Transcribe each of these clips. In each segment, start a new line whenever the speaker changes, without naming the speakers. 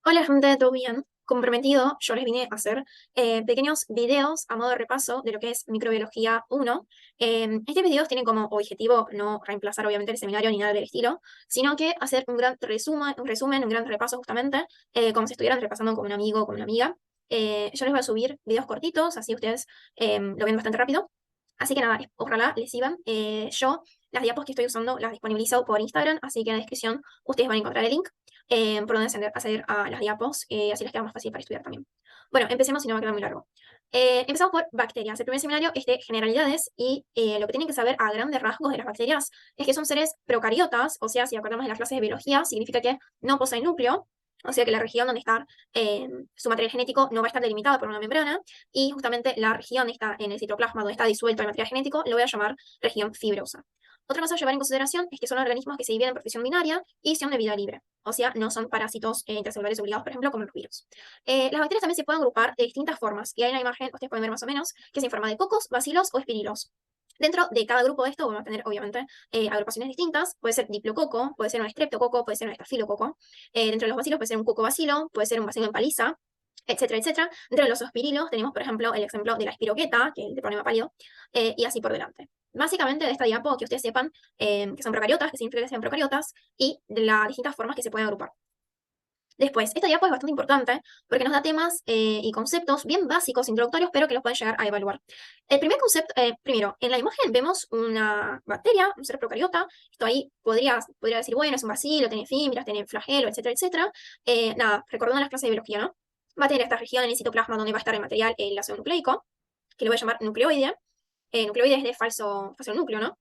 Hola gente, ¿todo bien? Como prometido, yo les vine a hacer pequeños videos a modo de repaso de lo que es microbiología 1. Estos videos tienen como objetivo no reemplazar obviamente el seminario ni nada del estilo, sino que hacer un gran resumen, un gran repaso justamente, como si estuvieran repasando con un amigo o con una amiga. Yo les voy a subir videos cortitos, así ustedes lo ven bastante rápido. Así que nada, ojalá les sigan. Yo las diapos que estoy usando las disponibilizo por Instagram, así que en la descripción ustedes van a encontrar el link por donde acceder a las diapos, así les queda más fácil para estudiar también. Bueno, empecemos y no va a quedar muy largo. Empezamos por bacterias. El primer seminario es de generalidades y lo que tienen que saber a grandes rasgos de las bacterias es que son seres procariotas, o sea, si acordamos de las clases de biología, significa que no poseen núcleo, o sea que la región donde está su material genético no va a estar delimitada por una membrana, y justamente la región está en el citoplasma donde está disuelto el material genético, lo voy a llamar región fibrosa. Otra cosa a llevar en consideración es que son organismos que se dividen en porción binaria y son de vida libre. O sea, no son parásitos intracelulares obligados, por ejemplo, como los virus. Las bacterias también se pueden agrupar de distintas formas. Y ahí en la imagen ustedes pueden ver más o menos que es en forma de cocos, bacilos o espirilos. Dentro de cada grupo de esto vamos a tener, obviamente, agrupaciones distintas. Puede ser diplococo, puede ser un estreptococo, puede ser un estafilococo. Dentro de los bacilos puede ser un cocobacilo, puede ser un bacilo en paliza, etcétera, etcétera. Dentro de los ospirilos tenemos, por ejemplo, el ejemplo de la espiroqueta, que es el de problema pálido, y así por delante. Básicamente de esta diapo que ustedes sepan que son procariotas, que significa que sean procariotas, y de las distintas formas que se pueden agrupar. Después, esta diapo es bastante importante porque nos da temas y conceptos bien básicos, introductorios, pero que los pueden llegar a evaluar. El primer concepto, primero, en la imagen vemos una bacteria, un ser procariota. Esto ahí podría decir, bueno, es un bacilo, tiene fibras, tiene flagelo, etcétera, etcétera. Nada, recordando las clases de biología, ¿no? Va a tener esta región en el citoplasma donde va a estar el material, el ácido nucleico, que lo voy a llamar nucleoide. Nucleoides de falso núcleo, ¿no?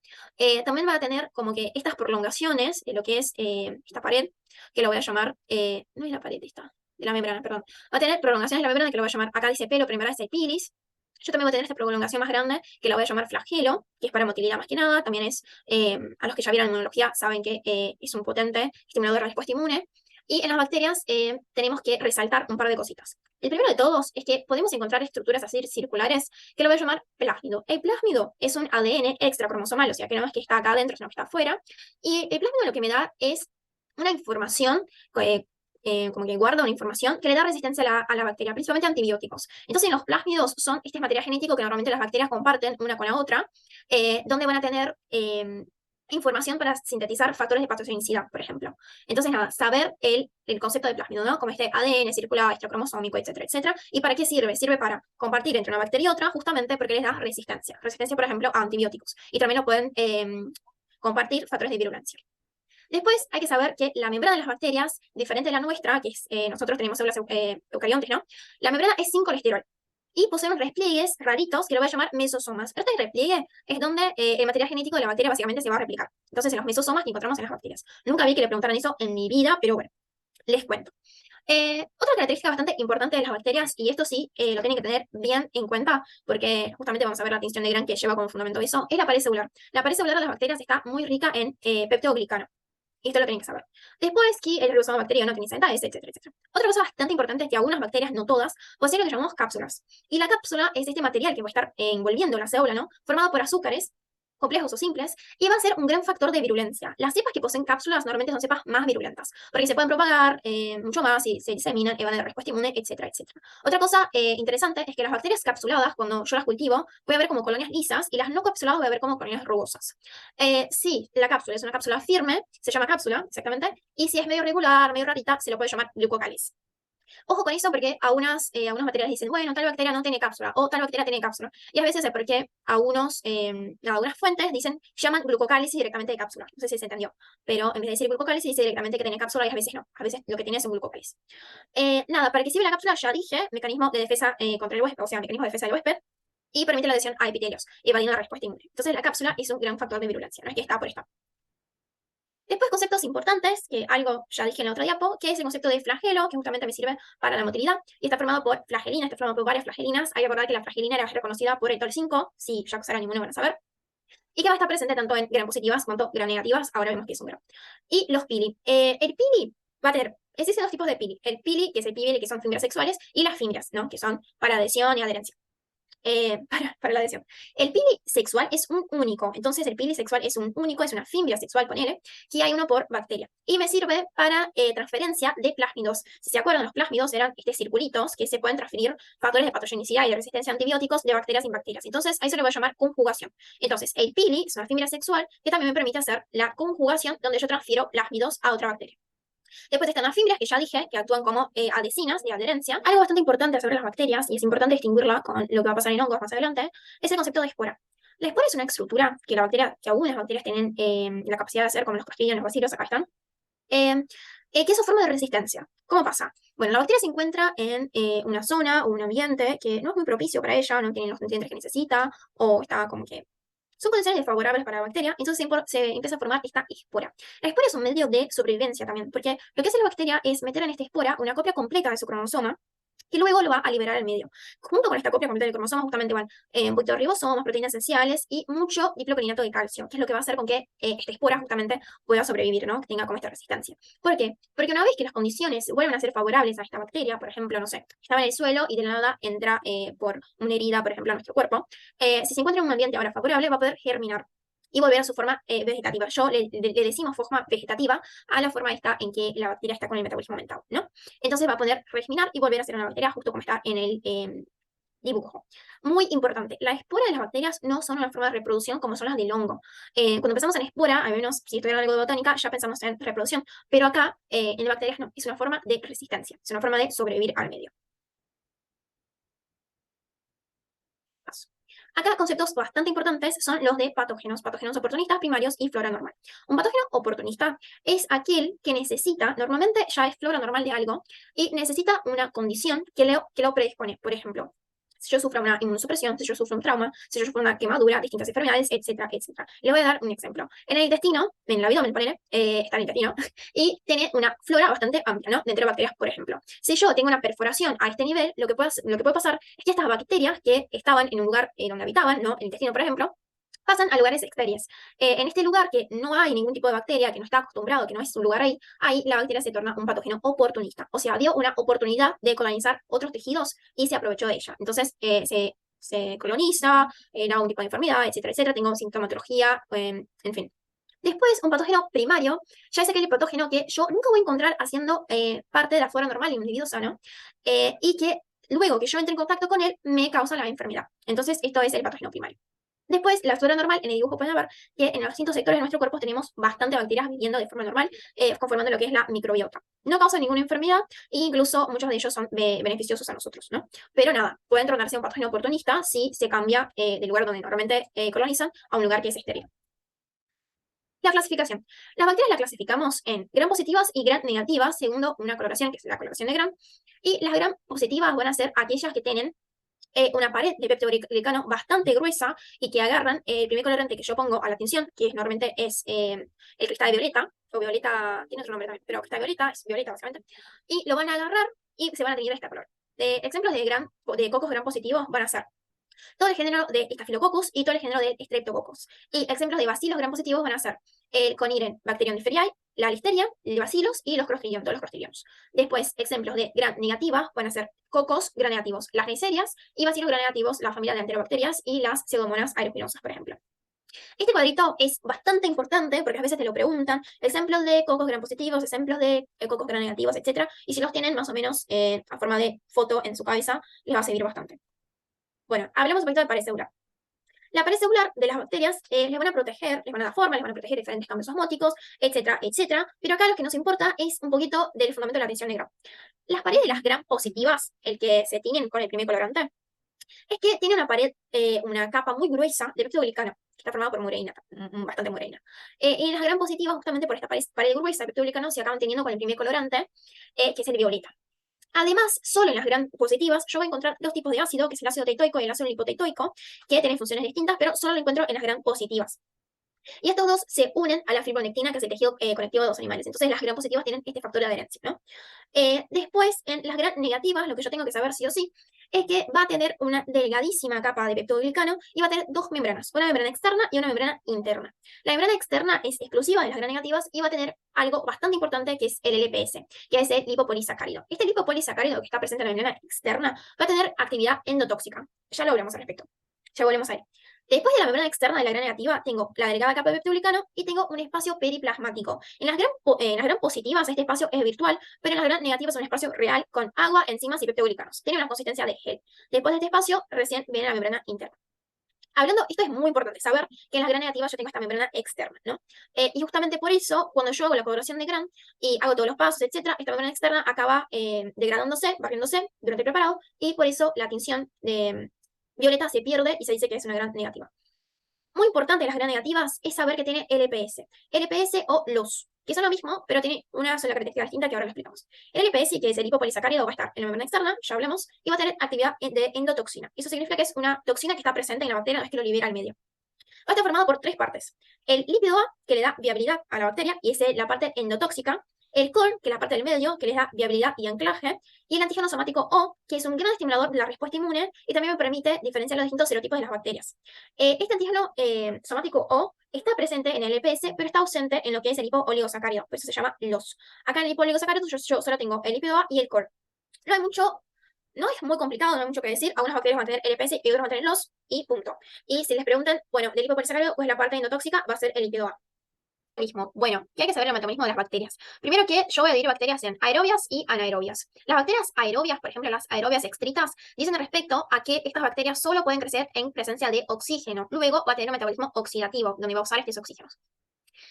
También va a tener como que estas prolongaciones de lo que es esta pared, que lo voy a llamar, no es la pared esta, de la membrana, perdón. Va a tener prolongaciones de la membrana que lo voy a llamar, acá dice pelo, pero en verdad es el pilis. Yo también voy a tener esta prolongación más grande que la voy a llamar flagelo, que es para motilidad más que nada. También es, a los que ya vieron inmunología, saben que es un potente estimulador de la respuesta inmune. Y en las bacterias tenemos que resaltar un par de cositas. El primero de todos es que podemos encontrar estructuras así circulares que lo voy a llamar plásmido. El plásmido es un ADN extracromosomal, o sea que no es que está acá adentro, sino que está afuera. Y el plásmido lo que me da es una información, eh, como que guarda una información que le da resistencia a la bacteria, principalmente a antibióticos. Entonces, los plásmidos son este material genético que normalmente las bacterias comparten una con la otra, donde van a tener información para sintetizar factores de patogenicidad, por ejemplo. Entonces, nada, saber el concepto de plásmido, ¿no? Como este ADN circular, extracromosómico, etcétera, etcétera. ¿Y para qué sirve? Sirve para compartir entre una bacteria y otra, justamente porque les da resistencia. Resistencia, por ejemplo, a antibióticos. Y también lo pueden compartir factores de virulencia. Después hay que saber que la membrana de las bacterias, diferente de la nuestra, que es, nosotros tenemos células eucariontes, ¿no? La membrana es sin colesterol y posee unos repliegues raritos que lo voy a llamar mesosomas. Este repliegue es donde el material genético de la bacteria básicamente se va a replicar. Entonces, en los mesosomas que encontramos en las bacterias. Nunca vi que le preguntaran eso en mi vida, pero bueno, les cuento. Otra característica bastante importante de las bacterias, y esto sí lo tienen que tener bien en cuenta, porque justamente vamos a ver la tinción de Gran que lleva como fundamento eso, es la pared celular. La pared celular de las bacterias está muy rica en peptidoglicano. Esto lo tienen que saber. Después, que el ribosoma bacteriano no tiene sanidades, etcétera, etcétera. Otra cosa bastante importante es que algunas bacterias, no todas, poseen lo que llamamos cápsulas. Y la cápsula es este material que va a estar envolviendo la célula, ¿no? Formado por azúcares, complejos o simples, y va a ser un gran factor de virulencia. Las cepas que poseen cápsulas normalmente son cepas más virulentas, porque se pueden propagar mucho más y se diseminan, van a dar respuesta inmune, etcétera, etcétera. Otra cosa interesante es que las bacterias capsuladas, cuando yo las cultivo, voy a ver como colonias lisas, y las no capsuladas voy a ver como colonias rugosas. Si la cápsula es una cápsula firme, se llama cápsula, exactamente, y si es medio regular, medio rarita, se lo puede llamar glucocáliz. Ojo con eso porque algunos materiales dicen, bueno, tal bacteria no tiene cápsula o tal bacteria tiene cápsula. Y a veces es porque algunas fuentes llaman glucocálisis directamente de cápsula. No sé si se entendió. Pero en vez de decir glucocálisis, dice directamente que tiene cápsula y a veces no. A veces lo que tiene es un glucocálisis. Nada, para que sirva la cápsula ya dije, mecanismo de defensa contra el huésped, o sea, mecanismo de defensa del huésped. Y permite la adhesión a epitelios, evadiendo la respuesta inmune. Entonces la cápsula es un gran factor de virulencia, no es que está por estar. Después, conceptos importantes, que algo ya dije en la otra diapo, que es el concepto de flagelo, que justamente me sirve para la motilidad, y está formado por flagelina, está formado por varias flagelinas. Hay que acordar que la flagelina era reconocida por el TOL5, si ya usaron inmune van a saber, y que va a estar presente tanto en gram positivas cuanto gram negativas, ahora vemos que es un gram. Y los pili. El pili va a tener, existen dos tipos de pili. El pili, que es el pili, que son fibras sexuales, y las fibras, ¿no? Que son para adhesión y adherencia. para la adhesión. El pili sexual es un único, entonces el pili sexual es un único, es una fimbria sexual, ponele, que hay uno por bacteria. Y me sirve para transferencia de plásmidos. Si se acuerdan, los plásmidos eran circulitos que se pueden transferir factores de patogenicidad y de resistencia a antibióticos de bacterias sin bacterias. Entonces, ahí se le voy a llamar conjugación. Entonces, el pili es una fimbria sexual que también me permite hacer la conjugación donde yo transfiero plásmidos a otra bacteria. Después están las fibras, que ya dije, que actúan como adhesinas de adherencia. Algo bastante importante sobre las bacterias, y es importante distinguirla con lo que va a pasar en hongos más adelante, es el concepto de espora. La espora es una estructura que algunas bacterias tienen la capacidad de hacer, como los clostridium, los bacilos, acá están, eh, que es su forma de resistencia. ¿Cómo pasa? Bueno, la bacteria se encuentra en una zona o un ambiente que no es muy propicio para ella, no tiene los nutrientes que necesita, o está como que son condiciones desfavorables para la bacteria, entonces se empieza a formar esta espora. La espora es un medio de sobrevivencia también, porque lo que hace la bacteria es meter en esta espora una copia completa de su cromosoma, que luego lo va a liberar al medio. Junto con esta copia completa del cromosoma, justamente van un poquito de ribosomas, proteínas esenciales y mucho diplocolinato de calcio, que es lo que va a hacer con que esta espora justamente pueda sobrevivir, ¿no? Que tenga como esta resistencia. ¿Por qué? Porque una vez que las condiciones vuelven a ser favorables a esta bacteria, por ejemplo, no sé, estaba en el suelo y de la nada entra por una herida, por ejemplo, a nuestro cuerpo, si se encuentra en un ambiente ahora favorable, va a poder germinar y volver a su forma vegetativa. Le decimos forma vegetativa a la forma esta en que la bacteria está con el metabolismo aumentado, ¿no? Entonces va a poder germinar y volver a ser una bacteria justo como está en el dibujo. Muy importante, la espora de las bacterias no son una forma de reproducción como son las del hongo. Cuando pensamos en espora, al menos si estudian algo de botánica, ya pensamos en reproducción, pero acá en bacterias no, es una forma de resistencia, es una forma de sobrevivir al medio. Paso. Acá conceptos bastante importantes son los de patógenos oportunistas primarios y flora normal. Un patógeno oportunista es aquel que necesita, normalmente ya es flora normal de algo, y necesita una condición que lo predispone. Por ejemplo, si yo sufro una inmunosupresión, si yo sufro un trauma, si yo sufro una quemadura, distintas enfermedades, etcétera, etcétera. Le voy a dar un ejemplo. En el intestino, en el abdomen, ponele, está el intestino, y tiene una flora bastante amplia, ¿no? Dentro de bacterias, por ejemplo. Si yo tengo una perforación a este nivel, lo que puede pasar es que estas bacterias que estaban en un lugar donde habitaban, ¿no? El intestino, por ejemplo, pasan a lugares exteriores. En este lugar que no hay ningún tipo de bacteria, que no está acostumbrado, que no es su lugar ahí la bacteria se torna un patógeno oportunista. O sea, dio una oportunidad de colonizar otros tejidos y se aprovechó de ella. Entonces, se coloniza, da un tipo de enfermedad, etcétera, etcétera. Tengo sintomatología, en fin. Después, un patógeno primario, ya es aquel patógeno que yo nunca voy a encontrar haciendo parte de la flora normal de un individuo sano y que luego que yo entre en contacto con él me causa la enfermedad. Entonces, esto es el patógeno primario. Después, la flora normal, en el dibujo pueden ver que en los distintos sectores de nuestro cuerpo tenemos bastante bacterias viviendo de forma normal, conformando lo que es la microbiota. No causan ninguna enfermedad e incluso muchos de ellos son beneficiosos a nosotros, ¿no? Pero nada, pueden tornarse un patógeno oportunista si se cambia del lugar donde normalmente colonizan a un lugar que es estéril. La clasificación. Las bacterias las clasificamos en gram positivas y gram negativas, según una coloración, que es la coloración de gram. Y las gram positivas van a ser aquellas que tienen una pared de peptidoglicano bastante gruesa y que agarran el primer colorante que yo pongo a la tinción, que normalmente es el cristal de violeta, o violeta, tiene otro nombre también, pero cristal de violeta es violeta básicamente, y lo van a agarrar y se van a teñir este color. Ejemplos de cocos gram positivos van a ser todo el género de Staphylococcus y todo el género de Streptococcus. Y ejemplos de bacilos gram positivos van a ser el Coniren Bacterium differiae, la Listeria, el bacilos y los Clostridium, todos los Clostridiums. Después, ejemplos de gram negativas van a ser cocos gram negativos, las Neiserias, y bacilos gram negativos, la familia de enterobacterias y las Pseudomonas aerospinosas, por ejemplo. Este cuadrito es bastante importante porque a veces te lo preguntan, ejemplos de cocos gram positivos, ejemplos de cocos gram negativos, etc. Y si los tienen más o menos a forma de foto en su cabeza, les va a servir bastante. Bueno, hablemos un poquito de pared celular. La pared celular de las bacterias les van a proteger, les van a dar forma, les van a proteger diferentes cambios osmóticos, etcétera, etcétera. Pero acá lo que nos importa es un poquito del fundamento de la tensión de Gram. Las paredes de las gram positivas, el que se tiñen con el primer colorante, es que tiene una pared, una capa muy gruesa de peptidoglicano, que está formada por mureína, bastante mureína. Y las gram positivas, justamente por esta pared gruesa de peptidoglicano, se acaban teniendo con el primer colorante, que es el violeta. Además, solo en las gram positivas yo voy a encontrar dos tipos de ácido, que es el ácido teitoico y el ácido lipoteitoico, que tienen funciones distintas, pero solo lo encuentro en las gram positivas. Y estos dos se unen a la fibronectina, que es el tejido conectivo de los animales. Entonces, las gram positivas tienen este factor de adherencia, ¿no? Después, en las gram negativas, lo que yo tengo que saber sí o sí es que va a tener una delgadísima capa de peptidoglicano y va a tener dos membranas, una membrana externa y una membrana interna. La membrana externa es exclusiva de las gram negativas y va a tener algo bastante importante que es el LPS, que es el lipopolisacárido. Este lipopolisacárido que está presente en la membrana externa va a tener actividad endotóxica. Ya lo hablamos al respecto. Ya volvemos a él. Después de la membrana externa de la gram negativa, tengo la delgada capa de peptidoglicano y tengo un espacio periplasmático. En las gram positivas este espacio es virtual, pero en las gram negativas es un espacio real con agua, enzimas y peptidoglicanos. Tiene una consistencia de gel. Después de este espacio, recién viene la membrana interna. Hablando, esto es muy importante, saber que en las gram negativas yo tengo esta membrana externa, ¿no? Y justamente por eso, cuando yo hago la coloración de gram y hago todos los pasos, etcétera, esta membrana externa acaba degradándose, barriéndose durante el preparado, y por eso la tinción de violeta se pierde y se dice que es una gram negativa. Muy importante de las gram negativas es saber que tiene LPS. LPS o LOS, que son lo mismo, pero tiene una sola característica distinta que ahora lo explicamos. El LPS, que es el lipopolisacárido, va a estar en la membrana externa, ya hablamos, y va a tener actividad de endotoxina. Eso significa que es una toxina que está presente en la bacteria, no es que lo libera al medio. Va a estar formado por tres partes. El lípido A, que le da viabilidad a la bacteria, y es la parte endotóxica. El core, que es la parte del medio, que le da viabilidad y anclaje. Y el antígeno somático O, que es un gran estimulador de la respuesta inmune y también me permite diferenciar los distintos serotipos de las bacterias. Este antígeno somático O está presente en el EPS, pero está ausente en lo que es el lipooligosacárido, por eso se llama LOS. Acá en el lipooligosacárido yo solo tengo el lípido A y el core. No hay mucho, no es muy complicado, no hay mucho que decir. Algunas bacterias van a tener LPS y otras van a tener LOS y punto. Y si les preguntan, bueno, del lipopolisacárido, pues la parte endotóxica va a ser el lípido A. Bueno, ¿qué hay que saber del metabolismo de las bacterias? Primero que yo voy a dividir bacterias en aerobias y anaerobias. Las bacterias aerobias, por ejemplo, las aerobias extritas, dicen respecto a que estas bacterias solo pueden crecer en presencia de oxígeno. Luego va a tener un metabolismo oxidativo, donde va a usar estos oxígenos.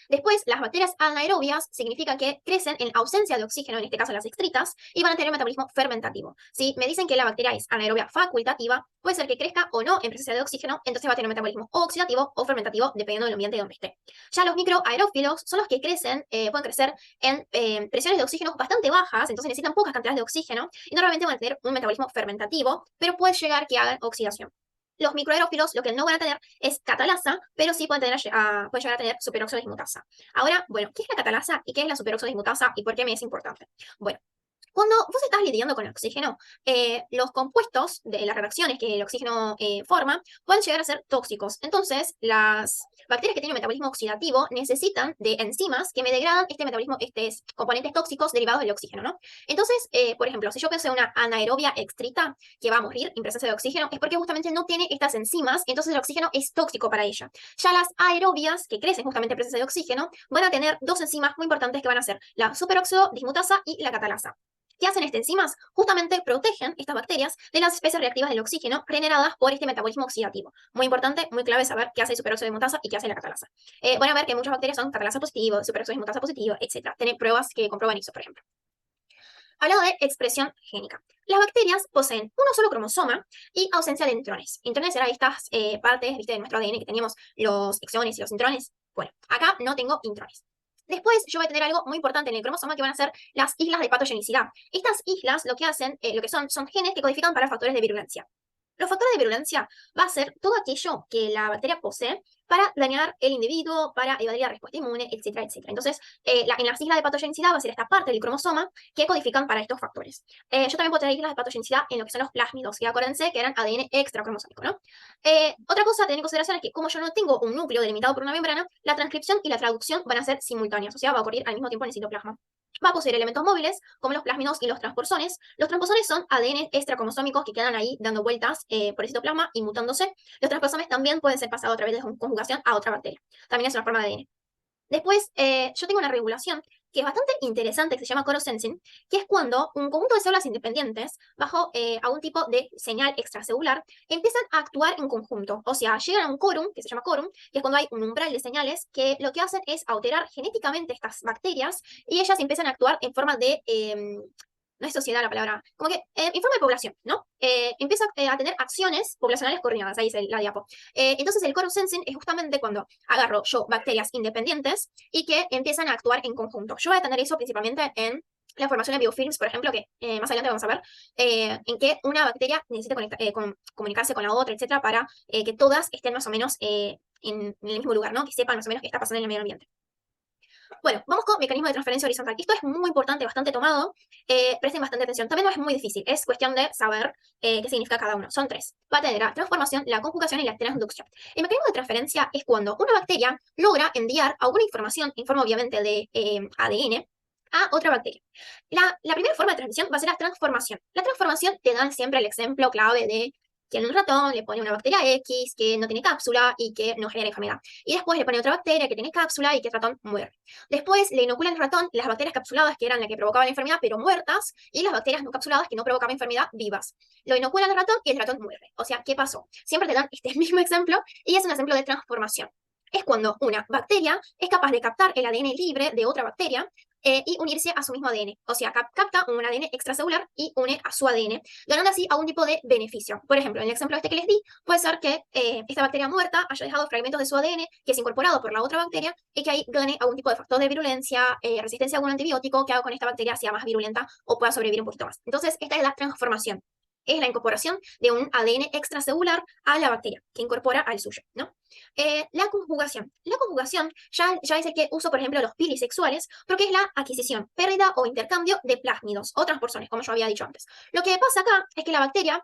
Después, las bacterias anaerobias significa que crecen en ausencia de oxígeno, en este caso las extritas, y van a tener un metabolismo fermentativo. Si me dicen que la bacteria es anaerobia facultativa, puede ser que crezca o no en presencia de oxígeno, entonces va a tener un metabolismo o oxidativo o fermentativo, dependiendo del ambiente donde esté. Ya los microaerófilos son los que crecen, pueden crecer en presiones de oxígeno bastante bajas, entonces necesitan pocas cantidades de oxígeno, y normalmente van a tener un metabolismo fermentativo, pero puede llegar que hagan oxidación. Los microaerófilos lo que no van a tener es catalasa, pero sí pueden llegar a tener superóxido de dismutasa. Ahora, bueno, ¿qué es la catalasa y qué es la superóxido de dismutasa y por qué me es importante? Bueno, cuando vos estás lidiando con el oxígeno, los compuestos de las reacciones que el oxígeno forma pueden llegar a ser tóxicos. Entonces, las bacterias que tienen un metabolismo oxidativo necesitan de enzimas que me degradan este metabolismo, estos componentes tóxicos derivados del oxígeno, ¿no? Entonces, por ejemplo, si yo pienso en una anaerobia extrita que va a morir en presencia de oxígeno, es porque justamente no tiene estas enzimas, entonces el oxígeno es tóxico para ella. Ya las aerobias, que crecen justamente en presencia de oxígeno, van a tener dos enzimas muy importantes que van a ser la superóxido dismutasa y la catalasa. ¿Qué hacen estas enzimas? Justamente protegen estas bacterias de las especies reactivas del oxígeno generadas por este metabolismo oxidativo. Muy importante, muy clave saber qué hace el superóxido de dismutasa y qué hace la catalasa. Van a ver que muchas bacterias son catalasa positivo, superóxido de dismutasa positivo, etc. Tienen pruebas que comprueban eso, por ejemplo. Hablando de expresión génica. Las bacterias poseen uno solo cromosoma y ausencia de intrones. Intrones eran estas partes, ¿viste?, de nuestro ADN que teníamos los exones y los intrones. Bueno, acá no tengo intrones. Después yo voy a tener algo muy importante en el cromosoma que van a ser las islas de patogenicidad. Estas islas lo que hacen, lo que son genes que codifican para factores de virulencia. Los factores de virulencia va a ser todo aquello que la bacteria posee para dañar el individuo, para evadir la respuesta inmune, etcétera, etcétera. Entonces, en las islas de patogenicidad va a ser esta parte del cromosoma que codifican para estos factores. Yo también puedo tener islas de patogenicidad en lo que son los plásmidos, que acuérdense que eran ADN extracromosómico, ¿no? Otra cosa a tener en consideración es que como yo no tengo un núcleo delimitado por una membrana, la transcripción y la traducción van a ser simultáneas, o sea, va a ocurrir al mismo tiempo en el citoplasma. Va a poseer elementos móviles, como los plásmidos y los transposones. Los transposones son ADN extracromosómicos que quedan ahí dando vueltas por el citoplasma y mutándose. Los transposones también pueden ser pasados a través de conjugación a otra bacteria. También es una forma de ADN. Después, yo tengo una regulación que es bastante interesante, que se llama chorosensing, que es cuando un conjunto de células independientes, bajo algún tipo de señal extracelular, empiezan a actuar en conjunto. O sea, llegan a un quórum, que se llama quórum, que es cuando hay un umbral de señales, que lo que hacen es alterar genéticamente estas bacterias y ellas empiezan a actuar en forma de no es sociedad la palabra, como que en forma de población, ¿no? Empieza a tener acciones poblacionales coordinadas, ahí es la diapo. Entonces el chorosensing es justamente cuando agarro yo bacterias independientes y que empiezan a actuar en conjunto. Yo voy a tener eso principalmente en la formación de biofilms, por ejemplo, que más adelante vamos a ver, en que una bacteria necesita comunicarse con la otra, etcétera, para que todas estén más o menos en el mismo lugar, ¿no? Que sepan más o menos qué está pasando en el medio ambiente. Bueno, vamos con mecanismo de transferencia horizontal. Esto es muy importante, bastante tomado. Presten bastante atención. También no es muy difícil, es cuestión de saber qué significa cada uno. Son tres. Va a tener la transformación, la conjugación y la transducción. El mecanismo de transferencia es cuando una bacteria logra enviar alguna información, informa obviamente de ADN, a otra bacteria. La primera forma de transmisión va a ser la transformación. La transformación te dan siempre el ejemplo clave de que en un ratón le pone una bacteria X que no tiene cápsula y que no genera enfermedad. Y después le pone otra bacteria que tiene cápsula y que el ratón muere. Después le inoculan al ratón las bacterias capsuladas que eran las que provocaban la enfermedad pero muertas y las bacterias no capsuladas que no provocaban enfermedad vivas. Lo inoculan al ratón y el ratón muere. O sea, ¿qué pasó? Siempre te dan este mismo ejemplo y es un ejemplo de transformación. Es cuando una bacteria es capaz de captar el ADN libre de otra bacteria y unirse a su mismo ADN. O sea, capta un ADN extracelular y une a su ADN, ganando así algún tipo de beneficio. Por ejemplo, en el ejemplo este que les di, puede ser que esta bacteria muerta haya dejado fragmentos de su ADN que es incorporado por la otra bacteria y que ahí gane algún tipo de factor de virulencia, resistencia a algún antibiótico que haga con esta bacteria sea más virulenta o pueda sobrevivir un poquito más. Entonces, esta es la transformación. Es la incorporación de un ADN extracelular a la bacteria, que incorpora al suyo, ¿no? La conjugación. La conjugación ya es el que uso, por ejemplo, los pilisexuales, porque es la adquisición, pérdida o intercambio de plásmidos o transporzones, como yo había dicho antes. Lo que pasa acá es que la bacteria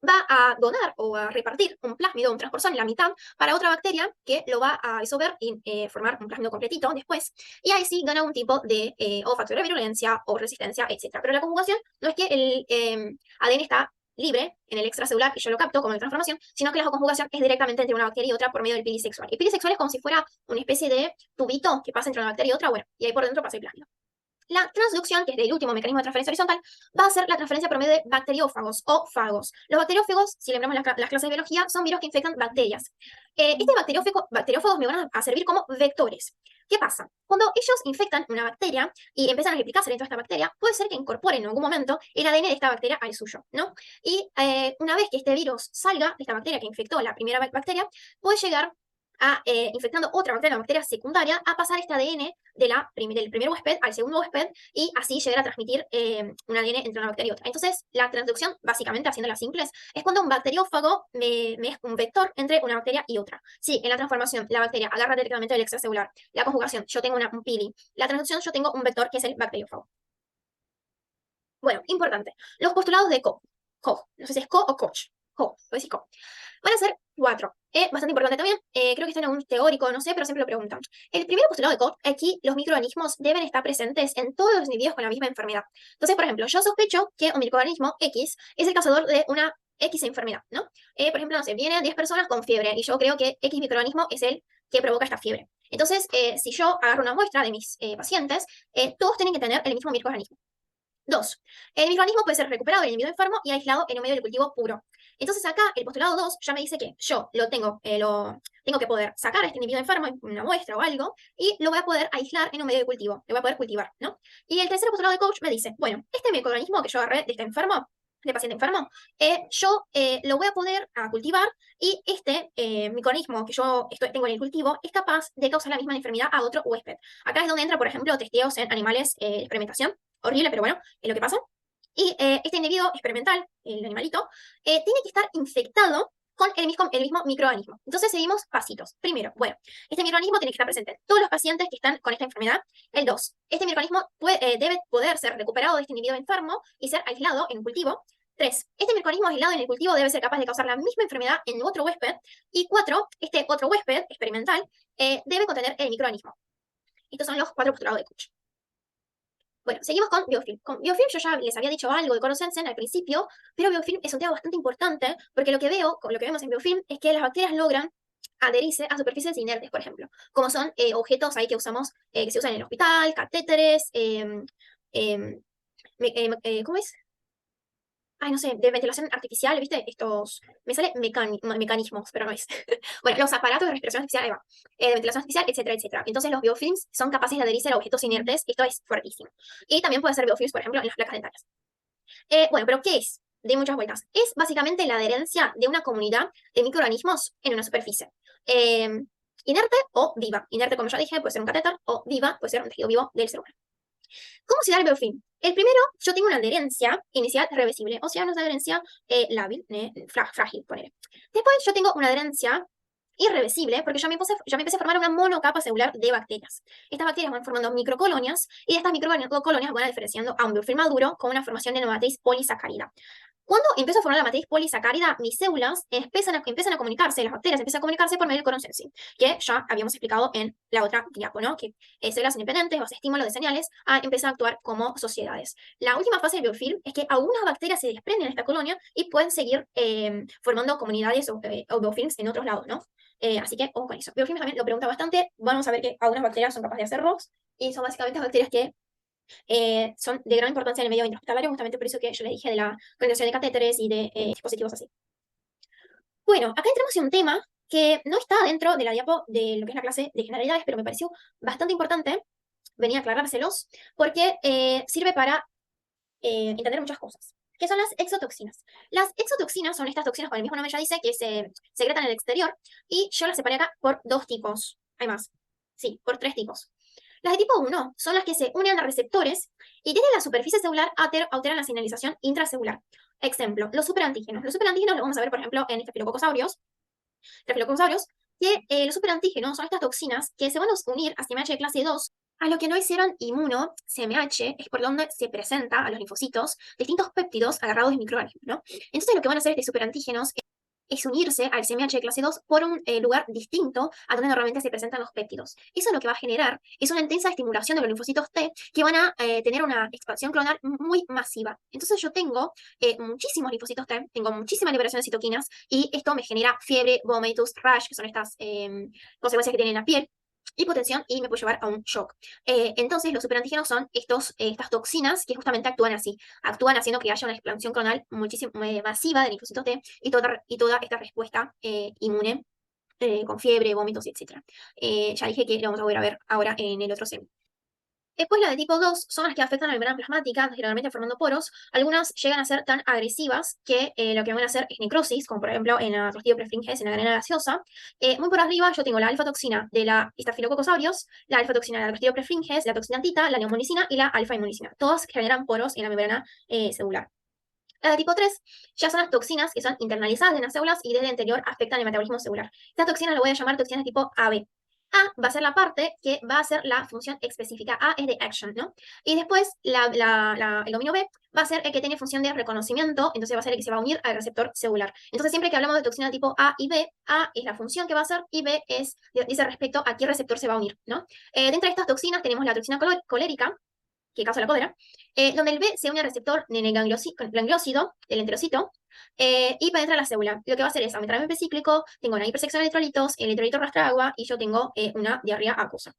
va a donar o a repartir un plásmido, un transporzón en la mitad para otra bacteria que lo va a disolver y formar un plásmido completito después. Y ahí sí gana un tipo de o factor de virulencia o resistencia, etc. Pero la conjugación no es que el ADN está libre en el extracelular y yo lo capto como en transformación, sino que la conjugación es directamente entre una bacteria y otra por medio del pilisexual. El pilisexual es como si fuera una especie de tubito que pasa entre una bacteria y otra, bueno, y ahí por dentro pasa el plásmido. La transducción, que es el último mecanismo de transferencia horizontal, va a ser la transferencia por medio de bacteriófagos o fagos. Los bacteriófagos, si lembramos las clases de biología, son virus que infectan bacterias. Estos bacteriófagos me van a servir como vectores. ¿Qué pasa? Cuando ellos infectan una bacteria y empiezan a replicarse dentro de esta bacteria, puede ser que incorporen en algún momento el ADN de esta bacteria al suyo, ¿no? Y una vez que este virus salga de esta bacteria que infectó la primera bacteria, puede llegar a, infectando otra bacteria, una bacteria secundaria, a pasar este ADN del primer huésped al segundo huésped y así llegar a transmitir un ADN entre una bacteria y otra. Entonces, la transducción, básicamente, haciéndolas simples, es cuando un bacteriófago me es un vector entre una bacteria y otra. Sí, en la transformación, la bacteria agarra directamente del extracelular. La conjugación, yo tengo un pili. La transducción, yo tengo un vector que es el bacteriófago. Bueno, importante. Los postulados de Koch. Koch. No sé si es Koch o Koch. Koch. Voy a decir Koch. Van a ser 4. Bastante importante también. Creo que está en algún teórico, no sé, pero siempre lo preguntan. El primer postulado de Koch, aquí los microorganismos deben estar presentes en todos los individuos con la misma enfermedad. Entonces, por ejemplo, yo sospecho que un microorganismo X es el causador de una X enfermedad, ¿no? Por ejemplo, no sé, vienen 10 personas con fiebre y yo creo que X microorganismo es el que provoca esta fiebre. Entonces, si yo agarro una muestra de mis pacientes, todos tienen que tener el mismo microorganismo. 2. El microorganismo puede ser recuperado del individuo enfermo y aislado en un medio de cultivo puro. Entonces acá el postulado 2 ya me dice que yo lo tengo que poder sacar a este individuo enfermo en una muestra o algo y lo voy a poder aislar en un medio de cultivo, lo voy a poder cultivar, ¿no? Y el tercer postulado de Koch me dice, bueno, este microorganismo que yo agarré de este enfermo, de paciente enfermo, yo lo voy a poder cultivar y este microorganismo que yo tengo en el cultivo es capaz de causar la misma enfermedad a otro huésped. Acá es donde entra, por ejemplo, testeos en animales de experimentación. Horrible, pero bueno, es lo que pasa. Y este individuo experimental, el animalito, tiene que estar infectado con el mismo microorganismo. Entonces seguimos pasitos. Primero, bueno, este microorganismo tiene que estar presente en todos los pacientes que están con esta enfermedad. El 2, este microorganismo debe poder ser recuperado de este individuo enfermo y ser aislado en un cultivo. 3, este microorganismo aislado en el cultivo debe ser capaz de causar la misma enfermedad en otro huésped. Y 4, este otro huésped experimental debe contener el microorganismo. Estos son los 4 postulados de Koch. Bueno, seguimos con biofilm. Con biofilm yo ya les había dicho algo de Conocen al principio, pero biofilm es un tema bastante importante porque lo que vemos en biofilm es que las bacterias logran adherirse a superficies inertes, por ejemplo, como son objetos ahí que usamos, que se usan en el hospital, catéteres, ¿cómo es? Ay, no sé, de ventilación artificial, ¿viste? Me sale mecanismos, pero no es. Bueno, los aparatos de respiración artificial, ahí va, de ventilación artificial, etcétera, etcétera. Entonces los biofilms son capaces de adherirse a objetos inertes, esto es fuertísimo. Y también puede ser biofilms, por ejemplo, en las placas dentarias. Bueno, pero ¿qué es? De muchas vueltas. Es básicamente la adherencia de una comunidad de microorganismos en una superficie. Eh, Inerte o viva. Inerte, como ya dije, puede ser un catéter, o viva, puede ser un tejido vivo del ser humano. ¿Cómo se da el biofilm? El primero, yo tengo una adherencia inicial reversible, o sea, una adherencia lábil, frágil, ponele. Después yo tengo una adherencia irreversible porque ya me empecé a formar una monocapa celular de bacterias. Estas bacterias van formando microcolonias y de estas microcolonias van diferenciando a un biofilm maduro con una formación de matriz polisacárida. Cuando empiezo a formar la matriz polisacárida, mis células empiezan a comunicarse, las bacterias empiezan a comunicarse por medio del codón sensing, que ya habíamos explicado en la otra diapo, ¿no? Que células independientes, base estímulo de señales, empiezan a actuar como sociedades. La última fase del biofilm es que algunas bacterias se desprenden de esta colonia y pueden seguir formando comunidades o biofilms en otros lados, ¿no? Así que, ojo con eso. Biofilms también lo pregunta bastante. Vamos a ver que algunas bacterias son capaces de hacer ROX y son básicamente bacterias que son de gran importancia en el medio intrahospitalario, justamente por eso que yo les dije de la conectación de catéteres y de dispositivos así. Bueno, acá entramos en un tema que no está dentro de la diapo de lo que es la clase de generalidades, pero me pareció bastante importante venir a aclarárselos, porque sirve para entender muchas cosas, que son las exotoxinas. Las exotoxinas son estas toxinas, como el mismo nombre ya dice, que se secretan en el exterior, y yo las separé acá por dos tipos. Hay más. Sí, por tres tipos. Las de tipo 1 son las que se unen a receptores y desde la superficie celular alteran la señalización intracelular. Ejemplo, los superantígenos. Los superantígenos lo vamos a ver, por ejemplo, en estafilococcus que los superantígenos son estas toxinas que se van a unir a CMH de clase 2, a lo que no hicieron inmuno, CMH, es por donde se presenta a los linfocitos distintos péptidos agarrados de microorganismos, ¿no? Entonces lo que van a hacer estos superantígenos es unirse al CMH de clase 2 por un lugar distinto a donde normalmente se presentan los péptidos. Eso lo que va a generar es una intensa estimulación de los linfocitos T que van a tener una expansión clonal muy masiva. Entonces yo tengo muchísimos linfocitos T, tengo muchísima liberación de citoquinas y esto me genera fiebre, vómitus, rash, que son estas consecuencias que tienen en la piel, hipotensión y me puede llevar a un shock. Entonces, los superantígenos son estas toxinas que justamente actúan así. Actúan haciendo que haya una expansión clonal muchísimo masiva de linfocitos T y toda esta respuesta inmune con fiebre, vómitos, etc. Ya dije que lo vamos a volver a ver ahora en el otro segmento. Después las de tipo 2 son las que afectan a la membrana plasmática, generalmente formando poros. Algunas llegan a ser tan agresivas que lo que van a hacer es necrosis, como por ejemplo en la Clostridio perfringens, en la grana gaseosa. Muy por arriba yo tengo la alfa-toxina de la Staphylococcus aureus, la alfa-toxina de la Clostridio perfringens, la toxina antita, la neomonicina y la alfa-inmunicina. Todas generan poros en la membrana celular. La de tipo 3 ya son las toxinas que son internalizadas en las células y desde el interior afectan el metabolismo celular. Estas toxinas las voy a llamar toxinas de tipo AB. A va a ser la parte que va a ser la función específica. A es de action, ¿no? Y después el dominio B va a ser el que tiene función de reconocimiento, entonces va a ser el que se va a unir al receptor celular. Entonces siempre que hablamos de toxina tipo A y B, A es la función que va a hacer y B dice respecto a qué receptor se va a unir, ¿no? Dentro de estas toxinas tenemos la toxina colérica, que causa la cólera, donde el B se une al receptor en el gangliósido del enterocito y penetra la célula. Lo que va a hacer es aumentar el cíclico, tengo una hipersección de electrolitos, el electrolito arrastra agua y yo tengo una diarrea acuosa.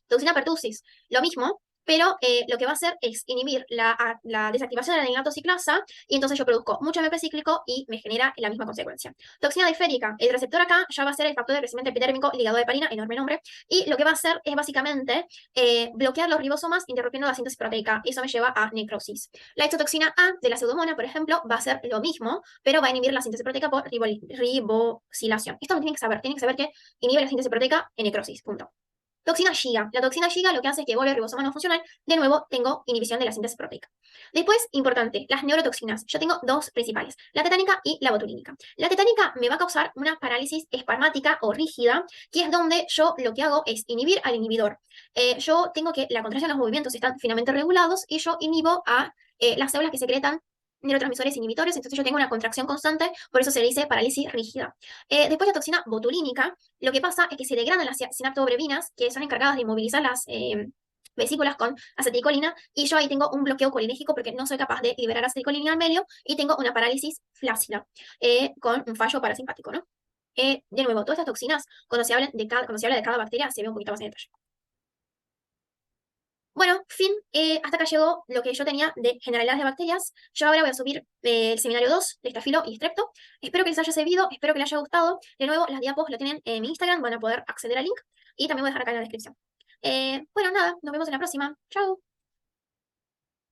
Toxina pertussis, lo mismo, pero lo que va a hacer es inhibir la desactivación de la nilatociclasa y entonces yo produzco mucho MP cíclico y me genera la misma consecuencia. Toxina diférica, el receptor acá ya va a ser el factor de crecimiento epidérmico ligado a heparina, enorme nombre, y lo que va a hacer es básicamente bloquear los ribosomas interrumpiendo la síntesis proteica. Eso me lleva a necrosis. La exotoxina A de la pseudomonas, por ejemplo, va a ser lo mismo, pero va a inhibir la síntesis proteica por ribosilación. Esto lo tienen que saber que inhibe la síntesis proteica en necrosis, punto. Toxina Giga. La toxina Giga lo que hace es que vuelve el ribosoma no funcional. De nuevo, tengo inhibición de la síntesis proteica. Después, importante, las neurotoxinas. Yo tengo dos principales, la tetánica y la botulínica. La tetánica me va a causar una parálisis espasmática o rígida, que es donde yo lo que hago es inhibir al inhibidor. Yo tengo que la contracción de los movimientos están finamente regulados y yo inhibo a las células que secretan neurotransmisores inhibitores, entonces yo tengo una contracción constante, por eso se le dice parálisis rígida. Después la toxina botulínica, lo que pasa es que se degradan las sinaptobrevinas, que son encargadas de inmovilizar las vesículas con acetilcolina, y yo ahí tengo un bloqueo colinérgico porque no soy capaz de liberar acetilcolina al medio, y tengo una parálisis flácida, con un fallo parasimpático, ¿no? De nuevo, todas estas toxinas, cuando se habla de cada bacteria, se ve un poquito más en detalle. Bueno, fin, hasta acá llegó lo que yo tenía de generalidades de bacterias. Yo ahora voy a subir el seminario 2 de estafilo y strepto. Espero que les haya servido, espero que les haya gustado. De nuevo, las diapos lo tienen en mi Instagram, van a poder acceder al link y también voy a dejar acá en la descripción. Bueno, nada, nos vemos en la próxima. Chao.